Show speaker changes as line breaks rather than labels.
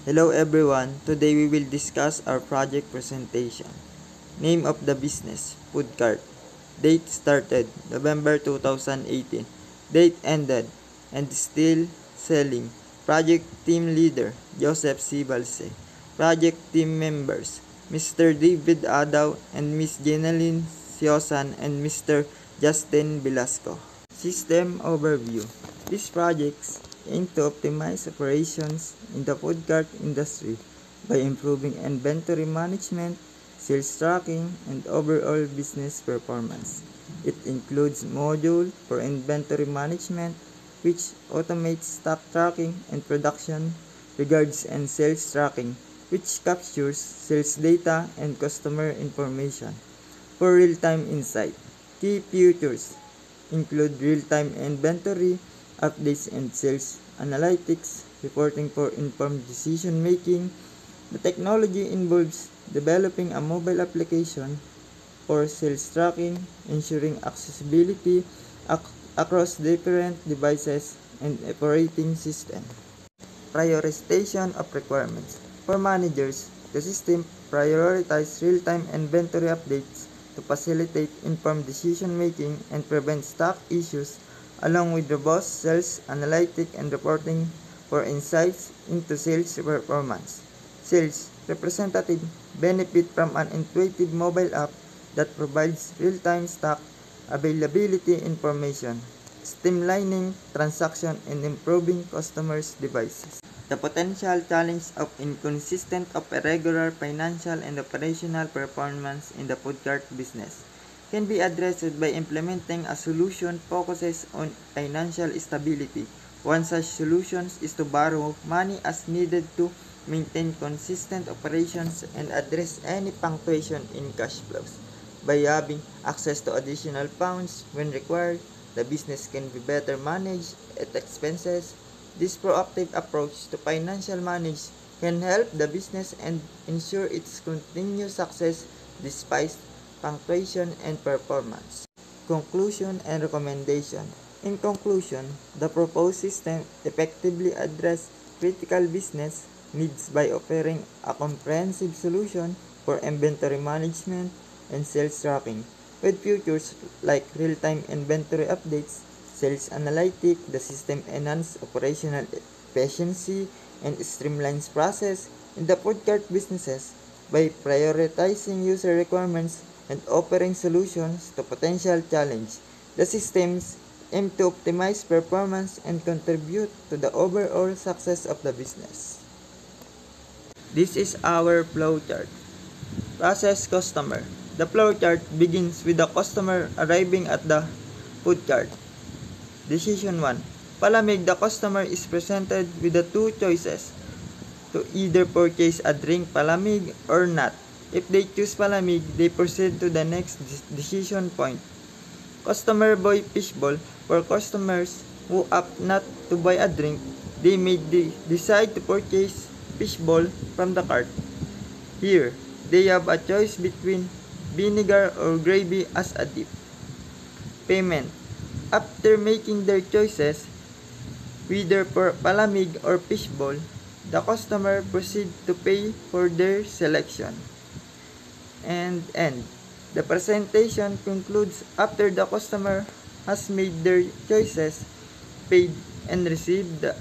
Hello everyone, today we will discuss our project presentation. Name of the business, Food Cart. Date started, November 2018. Date ended, and still selling. Project team leader, Joseph C. Balse. Project team members, Mr. David Adaw and Ms. Jeneline Siosan and Mr. Justin Velasco. System overview. These projects aim to optimize operations in the food cart industry by improving inventory management, sales tracking, and overall business performance. It includes module for inventory management, which automates stock tracking and production records, and sales tracking, which captures sales data and customer information. For real-time insight, key features include real-time inventory updates and sales analytics, reporting for informed decision-making. The technology involves developing a mobile application for sales tracking, ensuring accessibility across different devices and operating systems. Prioritization of requirements. For managers, the system prioritizes real-time inventory updates to facilitate informed decision-making and prevent stock issues, along with robust sales analytics and reporting for insights into sales performance. Sales representatives benefit from an intuitive mobile app that provides real-time stock availability information, streamlining transactions and improving customers' devices. The potential challenge of inconsistent or irregular financial and operational performance in the food cart business can be addressed by implementing a solution focuses on financial stability. One such solution is to borrow money as needed to maintain consistent operations and address any punctuation in cash flows. By having access to additional funds when required, the business can be better manage its expenses. This proactive approach to financial management can help the business and ensure its continued success despite punctuation and performance. Conclusion and recommendation. In conclusion, the proposed system effectively addresses critical business needs by offering a comprehensive solution for inventory management and sales tracking. With features like real-time inventory updates, sales analytics, the system enhances operational efficiency and streamlines process in the food cart businesses by prioritizing user requirements and offering solutions to potential challenges. The systems aim to optimize performance and contribute to the overall success of the business. This is our flowchart. Process customer. The flowchart begins with the customer arriving at the food cart. Decision 1. Palamig, the customer is presented with the two choices to either purchase a drink palamig or not. If they choose palamig, they proceed to the next decision point. Customer buy fishbowl. For customers who opt not to buy a drink, they may decide to purchase fishbowl from the cart. Here, they have a choice between vinegar or gravy as a dip. Payment. After making their choices, whether for palamig or fishbowl, the customer proceeds to pay for their selection. And end. The presentation concludes after the customer has made their choices, paid, and received the